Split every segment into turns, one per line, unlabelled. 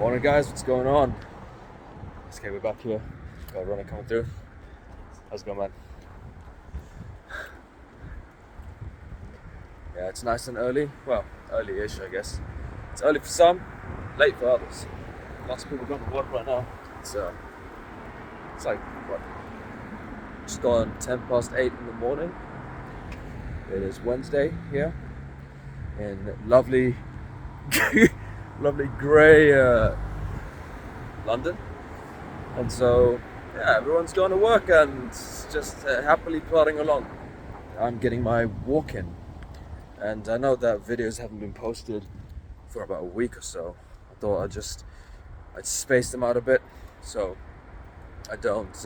Morning guys, what's going on? Okay, we're back here. Got a runner coming through. How's it going, man? Yeah, it's nice and early. Well, early-ish, I guess. It's early for some, late for others. Lots of people going to work right now. It's like what? Just gone 8:10 in the morning. It is Wednesday here in lovely, lovely grey London, and so yeah, everyone's going to work and just happily plodding along. I'm getting my walk in, and I know that videos haven't been posted for about a week or so. I thought I'd space them out a bit so I don't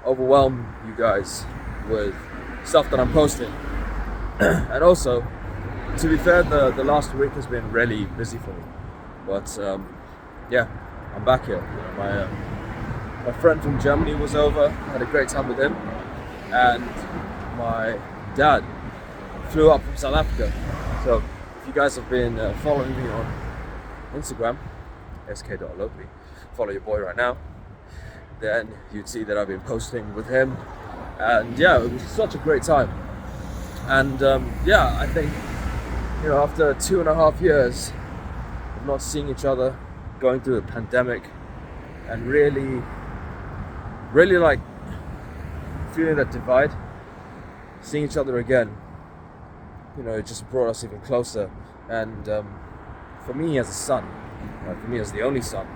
overwhelm you guys with stuff that I'm posting. And also, to be fair, the last week has been really busy for me, but yeah, I'm back here. My friend from Germany was over. I had a great time with him, and my dad flew up from South Africa. So if you guys have been following me on Instagram, sk.locally, follow your boy right now, then you'd see that I've been posting with him, and yeah, it was such a great time. And yeah, I think, after 2.5 years of not seeing each other, going through a pandemic, and really like feeling that divide, seeing each other again, it just brought us even closer. And for me as a son, for me as the only son,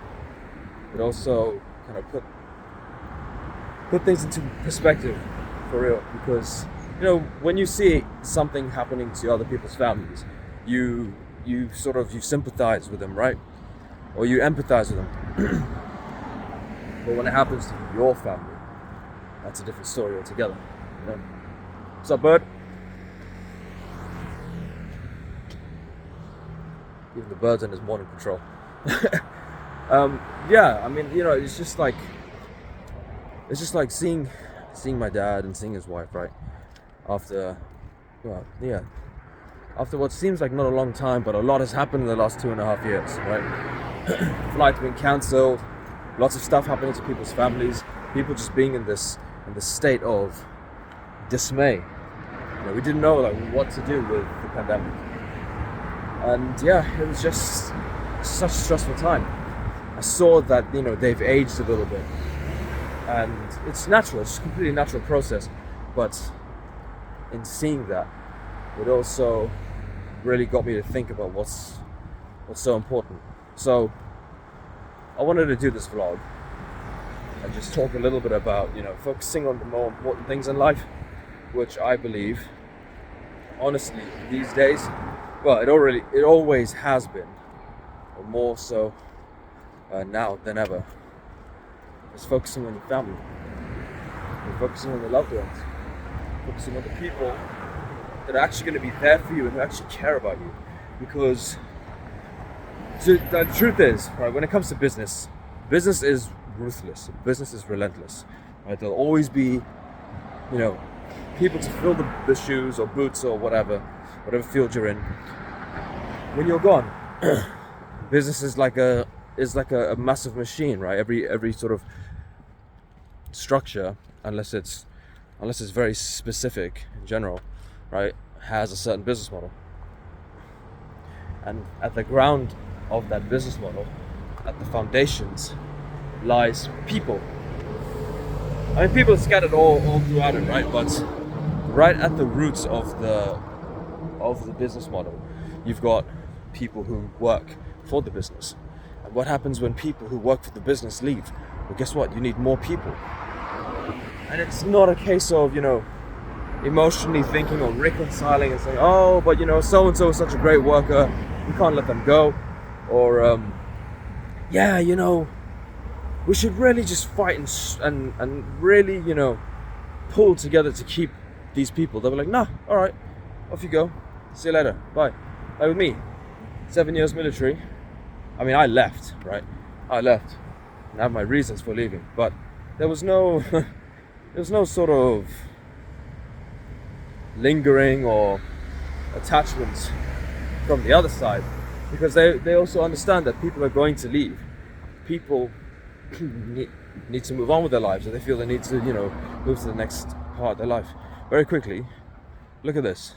it also kind of put things into perspective for real, because when you see something happening to other people's families, you sympathize with them, right? Or you empathize with them. But when it happens to your family, that's a different story altogether. What's up, bud? Even the bird's on his morning patrol. Yeah, I mean, it's just like seeing my dad and seeing his wife, right? After what seems like not a long time, but a lot has happened in the last 2.5 years, right? Flights being cancelled, lots of stuff happening to people's families, people just being in this state of dismay. We didn't know what to do with the pandemic, and yeah, it was just such a stressful time. I saw that they've aged a little bit, and it's natural. It's a completely natural process, but in seeing that, it also really got me to think about what's so important. So I wanted to do this vlog and just talk a little bit about focusing on the more important things in life, which I believe, honestly, these days, well, it always has been, but more so now than ever, is focusing on your family, and focusing on the loved ones, focusing on the people that are actually going to be there for you and who actually care about you. Because the truth is, right, when it comes to business is ruthless, business is relentless, right? There'll always be people to fill the shoes or boots or whatever field you're in when you're gone. Business is like a massive machine, right? Every sort of structure, unless it's very specific in general, right, has a certain business model. And at the ground of that business model, at the foundations, lies people. I mean, people are scattered all throughout it, right? But right at the roots of the business model, you've got people who work for the business. And what happens when people who work for the business leave? Well, guess what? You need more people. And it's not a case of, emotionally thinking or reconciling and saying, oh, but so-and-so is such a great worker, we can't let them go. Or, yeah, we should really just fight and really, pull together to keep these people. They'll be like, nah, all right, off you go. See you later, bye. Like with me, 7 years military. I mean, I left, right? I left. And I have my reasons for leaving. But there was no sort of lingering or attachments from the other side. because they also understand that people are going to leave. People need to move on with their lives, and they feel they need to, move to the next part of their life very quickly. Look at this.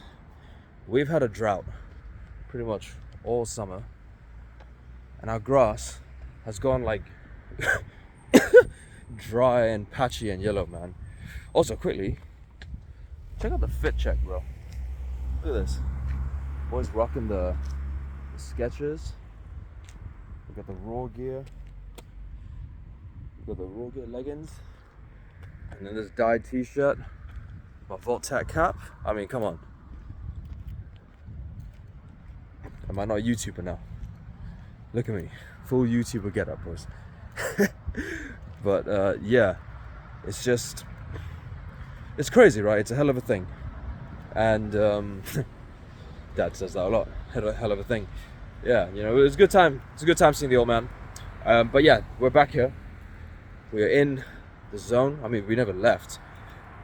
We've had a drought pretty much all summer, and our grass has gone like dry and patchy and yellow, man. Also, quickly, check out the fit check, bro. Look at this. Boys rocking the Skechers. We got the Raw gear. We got the Raw gear leggings. And then this dyed t-shirt. My Voltac cap. I mean, come on. Am I not a YouTuber now? Look at me. Full YouTuber get up, boys. But yeah, it's just, it's crazy, right? It's a hell of a thing. And Dad says that a lot. Hell of a thing. Yeah, it was a good time. It's a good time seeing the old man. But yeah, we're back here. We're in the zone. I mean, we never left.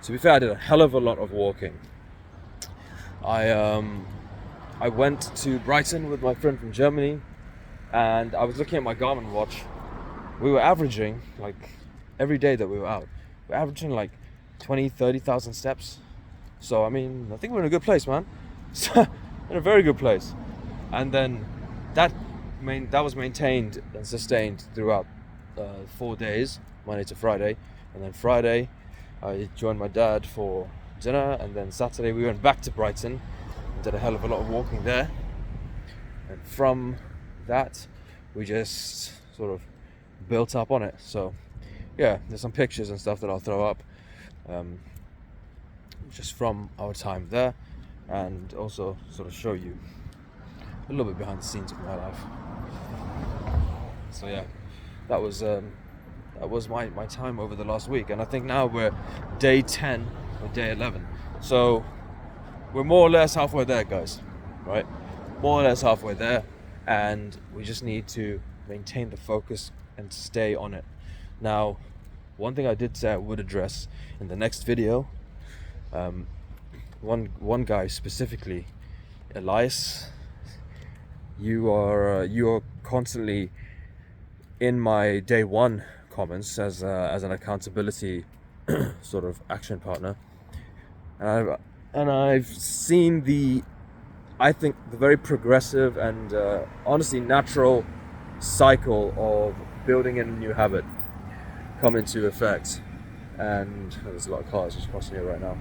To be fair, I did a hell of a lot of walking. I went to Brighton with my friend from Germany, and I was looking at my Garmin watch. We were averaging, like, every day that we were out, we're averaging like 30,000 steps. So I mean, I think we're in a good place, man. So, in a very good place. And then that was maintained and sustained throughout 4 days, Monday to Friday. And then Friday I joined my dad for dinner, and then Saturday we went back to Brighton and did a hell of a lot of walking there. And from that we just sort of built up on it. So yeah, there's some pictures and stuff that I'll throw up just from our time there, and also sort of show you a little bit behind the scenes of my life. So yeah, that was my time over the last week, and I think now we're day 10 or day 11. So we're more or less halfway there, guys, right? More or less halfway there, and we just need to maintain the focus and stay on it. Now, one thing I did say I would address in the next video, one guy specifically, Elias, you are constantly in my day one comments as an accountability sort of action partner, and I've seen I think the very progressive and honestly natural cycle of building in a new habit come into effect. And there's a lot of cars just crossing here right now.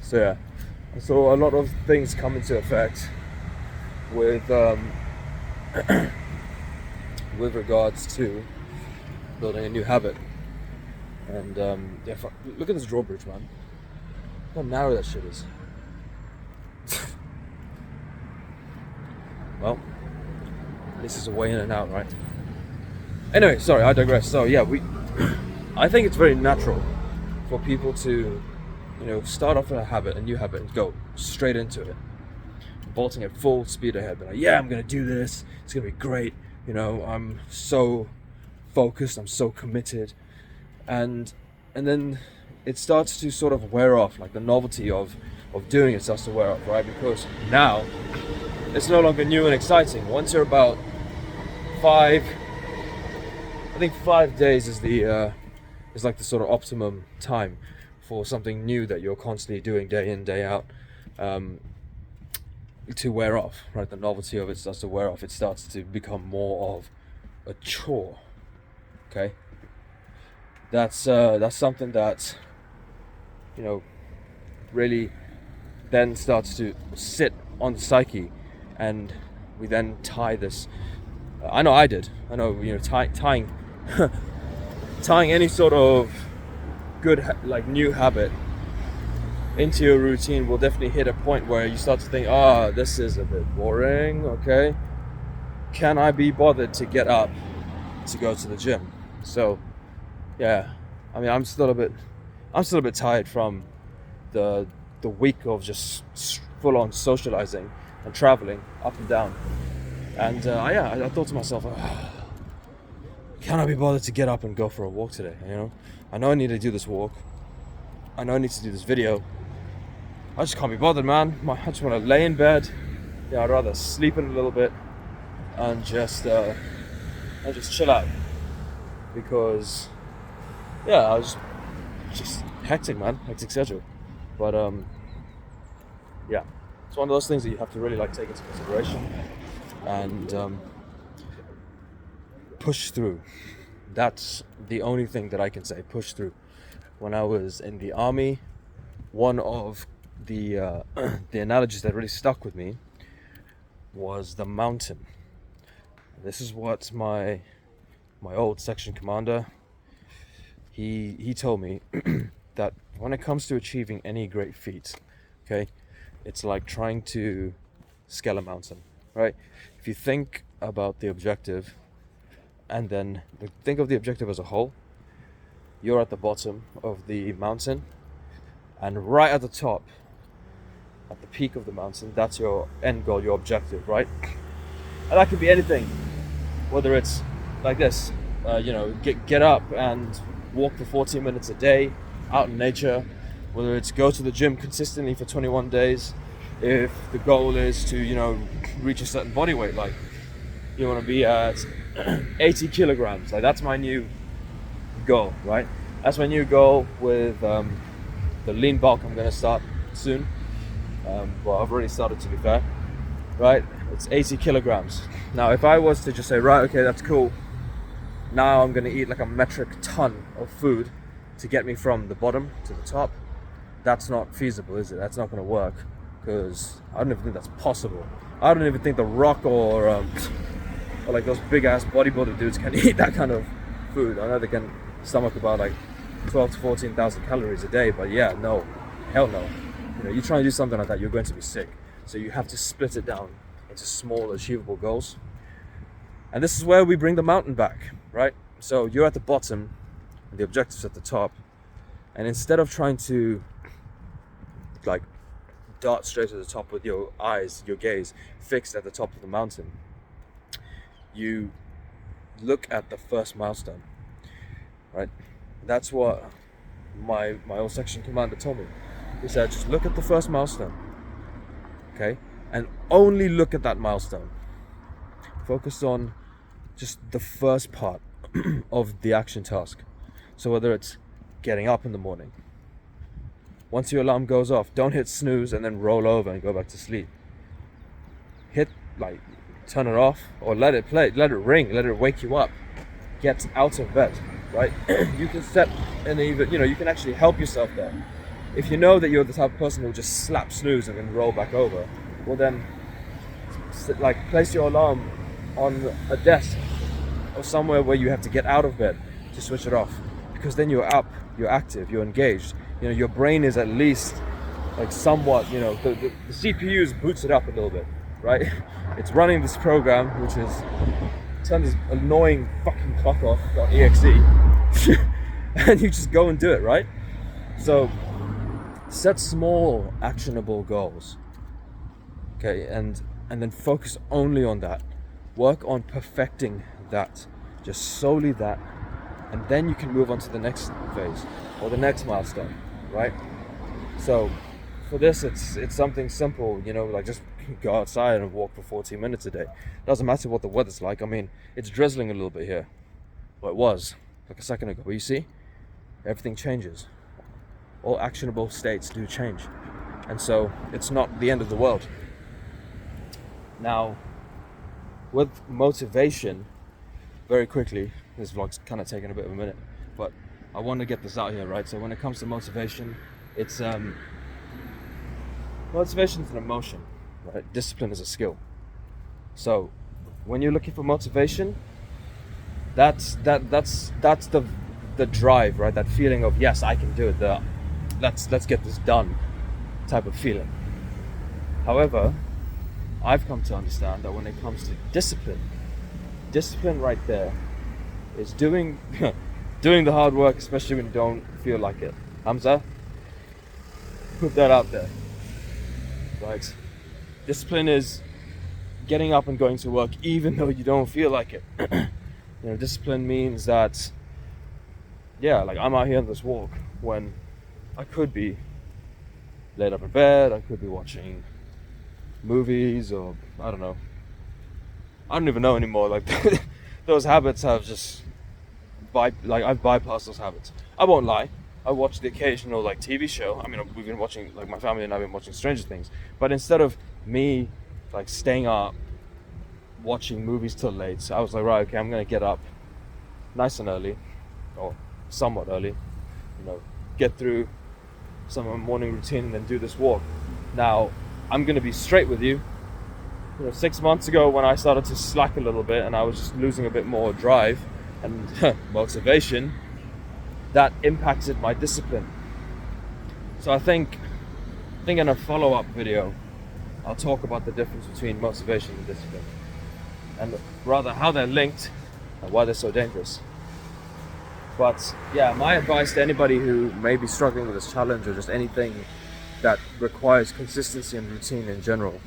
So yeah, I saw a lot of things come into effect with with regards to building a new habit. And yeah, look at this drawbridge, man. Look how narrow that shit is. Well, this is a way in and out, right? Anyway, sorry, I digress. So yeah, I think it's very natural for people to, start off with a new habit, and go straight into it, bolting at full speed ahead. But yeah, I'm gonna do this. It's gonna be great. I'm so focused. I'm so committed, and then it starts to sort of wear off. Like the novelty of doing it starts to wear off, right? Because now it's no longer new and exciting. Once you're about 5 days is like the sort of optimum time for something new that you're constantly doing day in, day out, to wear off, right? The novelty of it starts to wear off. It starts to become more of a chore. Okay, that's something that really then starts to sit on the psyche, and we then tie this. I know I did. I know tying tying any sort of good new habit into your routine will definitely hit a point where you start to think, this is a bit boring. Okay, can I be bothered to get up to go to the gym? So yeah, I mean, I'm still a bit tired from the week of just full on socializing and traveling up and down. And I thought to myself, can I be bothered to get up and go for a walk today? I know I need to do this walk. I know I need to do this video. I just can't be bothered, man. I just want to lay in bed I'd rather sleep in a little bit and just chill out, because I was just hectic schedule. But it's one of those things that you have to really like take into consideration and push through. That's the only thing that I can say, push through. When I was in the army, one of the the analogies that really stuck with me was the mountain. This is what my old section commander, he told me that when it comes to achieving any great feat, okay, it's like trying to scale a mountain, right? If you think about the objective and then think of the objective as a whole, you're at the bottom of the mountain, and right at the top, at the peak of the mountain, that's your end goal, your objective, right? And that could be anything, whether it's like this, get up and walk for 40 minutes a day out in nature, whether it's go to the gym consistently for 21 days, if the goal is to, reach a certain body weight, like you want to be at 80 kilograms, like that's my new goal, right? That's my new goal with the lean bulk I'm going to start soon. Well, I've already started, to be fair, right? It's 80 kilograms. Now, if I was to just say, right, okay, that's cool. Now I'm going to eat like a metric ton of food to get me from the bottom to the top. That's not feasible, is it? That's not going to work, because I don't even think that's possible. I don't even think The Rock or like those big ass bodybuilder dudes can eat that kind of food. I know they can stomach about like 12 to 14,000 calories a day, but no, hell no. You try and do something like that, you're going to be sick. So you have to split it down into small, achievable goals. And this is where we bring the mountain back, right? So you're at the bottom, and the objective's at the top. And instead of trying to like dart straight to the top with your eyes, your gaze fixed at the top of the mountain, you look at the first milestone, right? That's what my old section commander told me. He said, just look at the first milestone, okay? And only look at that milestone. Focus on just the first part of the action task. So whether it's getting up in the morning, once your alarm goes off, don't hit snooze and then roll over and go back to sleep. Turn it off, or let it play, let it ring, let it wake you up. Get out of bed, right? You can set an even, you can actually help yourself there. If you know that you're the type of person who will just slap snooze and then roll back over, well then, place your alarm on a desk or somewhere where you have to get out of bed to switch it off, because then you're up, you're active, you're engaged. Your brain is at least like somewhat, the CPU boots it up a little bit, right? It's running this program, which is turn this annoying fucking clock off on exe, and you just go and do it, right? So set small, actionable goals, okay, and then focus only on that. Work on perfecting that, just solely that, and then you can move on to the next phase or the next milestone, right? So for this, it's something simple, like just go outside and walk for 40 minutes a day. Doesn't matter what the weather's like. I mean, it's drizzling a little bit here. Well, it was like a second ago, but you see, everything changes. All actionable states do change, and so it's not the end of the world. Now, with motivation, very quickly, this vlog's kind of taking a bit of a minute, but I want to get this out here, right? So when it comes to motivation, it's motivation's an emotion, right? Discipline is a skill. So when you're looking for motivation, that's the drive, right? That feeling of, yes, I can do it. Let's get this done type of feeling. However, I've come to understand that when it comes to discipline right there is doing the hard work, especially when you don't feel like it. Hamza, put that out there, right? Discipline is getting up and going to work even though you don't feel like it. Discipline means that, I'm out here on this walk when I could be laid up in bed, I could be watching movies, or I don't know. I don't even know anymore. Like those habits have just I've bypassed those habits. I won't lie. I watch the occasional like TV show. I mean, we've been watching, like my family and I've been watching Stranger Things. But instead of me like staying up watching movies till late, so I was like, right, okay, I'm gonna get up nice and early, or somewhat early, get through some of my morning routine and then do this walk. Now, I'm gonna be straight with you. 6 months ago when I started to slack a little bit and I was just losing a bit more drive and motivation, that impacted my discipline. So I think in a follow-up video, I'll talk about the difference between motivation and discipline, and rather how they're linked and why they're so dangerous. But yeah, my advice to anybody who may be struggling with this challenge or just anything that requires consistency and routine in general,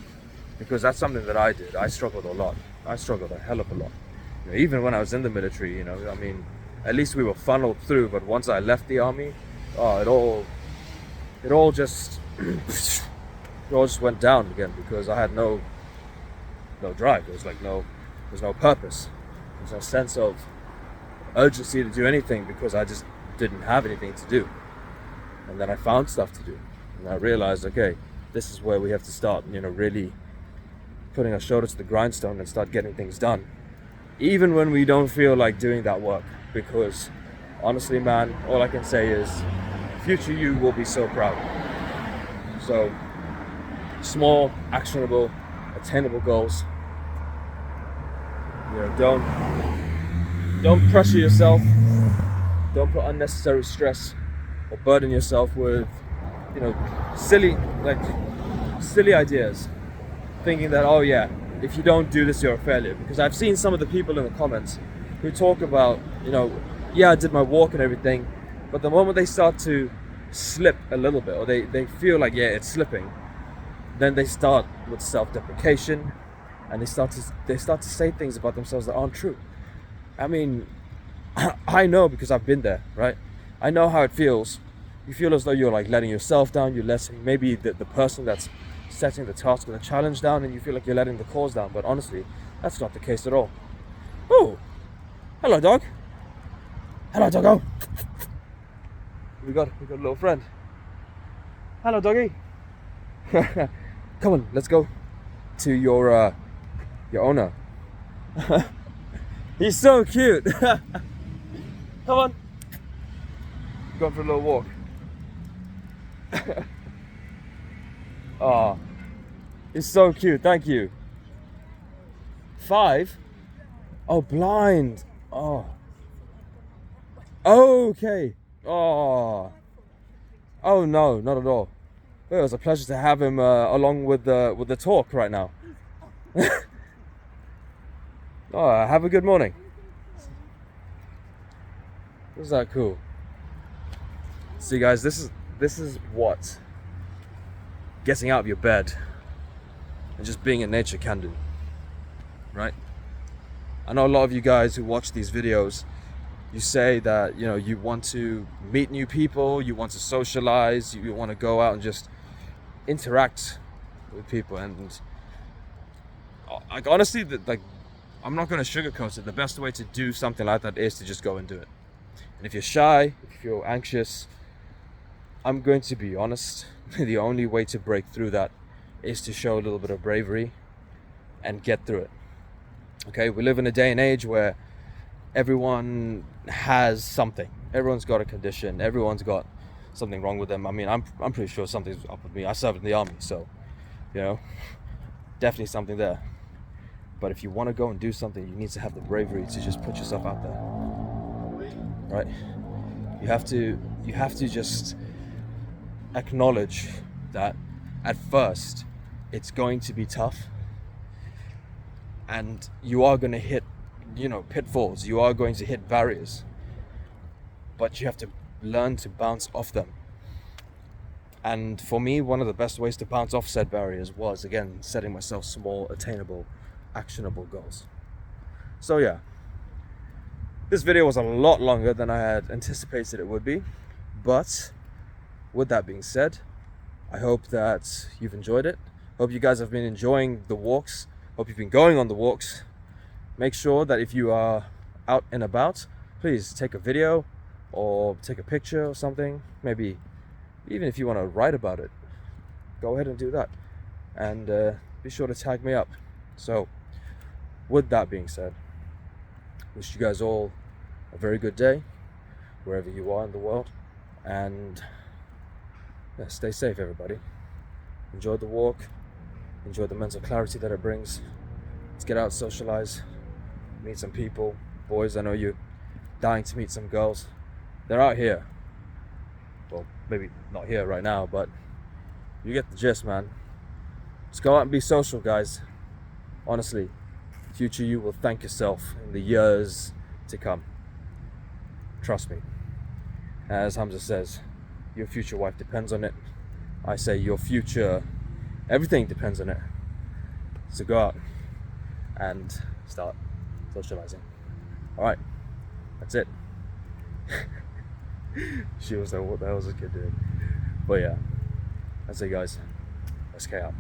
because that's something that I did. I struggled a lot. I struggled a hell of a lot. Even when I was in the military, I mean, at least we were funneled through, but once I left the army, it all just went down again, because I had no drive. There was no purpose. There's no sense of urgency to do anything, because I just didn't have anything to do. And then I found stuff to do, and I realized, okay, this is where we have to start, really putting our shoulder to the grindstone and start getting things done, even when we don't feel like doing that work. Because honestly, man, all I can say is future you will be so proud. So small, actionable, attainable goals. Don't pressure yourself. Don't put unnecessary stress or burden yourself with silly ideas, thinking that, oh yeah, if you don't do this, you're a failure. Because I've seen some of the people in the comments who talk about, yeah, I did my walk and everything, but the moment they start to slip a little bit, or they feel like, yeah, it's slipping, then they start with self-deprecation, and they start to say things about themselves that aren't true. I mean, I know, because I've been there, right? I know how it feels. You feel as though you're like letting yourself down, you're letting maybe the person that's setting the task or the challenge down, and you feel like you're letting the cause down. But honestly, that's not the case at all. Oh, hello, dog. Hello, doggo. We got a little friend. Hello, doggy. Come on, let's go to your owner. He's so cute. Come on. Going for a little walk. Oh, he's so cute. Thank you. 5? Oh, blind. Oh. Okay. Oh. Oh no, not at all. Well, it was a pleasure to have him along with the talk right now. Oh, have a good morning. Was that cool? See, guys, this is what getting out of your bed and just being in nature can do, right? I know a lot of you guys who watch these videos, you say that you want to meet new people, you want to socialize, you want to go out and just interact with people, and like honestly, I'm not going to sugarcoat it. The best way to do something like that is to just go and do it. And if you're shy, if you feel anxious, I'm going to be honest, the only way to break through that is to show a little bit of bravery and get through it. Okay, we live in a day and age where everyone has something. Everyone's got a condition. Everyone's got something wrong with them. I mean, I'm pretty sure something's up with me. I served in the army, so definitely something there. But if you want to go and do something, you need to have the bravery to just put yourself out there, right? You have to just acknowledge that at first it's going to be tough, and you are going to hit pitfalls, you are going to hit barriers, but you have to learn to bounce off them. And for me, one of the best ways to bounce off said barriers was, again, setting myself small, attainable, actionable goals. So yeah, this video was a lot longer than I had anticipated it would be, but with that being said, I hope that you've enjoyed it. Hope you guys have been enjoying the walks. Hope you've been going on the walks. Make sure that if you are out and about, please take a video or take a picture or something. Maybe even if you want to write about it, go ahead and do that. And be sure to tag me up. So with that being said, wish you guys all a very good day wherever you are in the world, and yeah, stay safe, everybody. Enjoy the walk, enjoy the mental clarity that it brings. Let's get out, socialize, meet some people. Boys, I know you're dying to meet some girls. They're out here. Well, maybe not here right now, but you get the gist, man. Just go out and be social, guys. Honestly, future you will thank yourself in the years to come. Trust me. As Hamza says, your future wife depends on it. I say your future, everything depends on it. So go out and start socializing. All right, that's it. She was like, what the hell was this kid doing? But yeah, that's it, guys. SK out.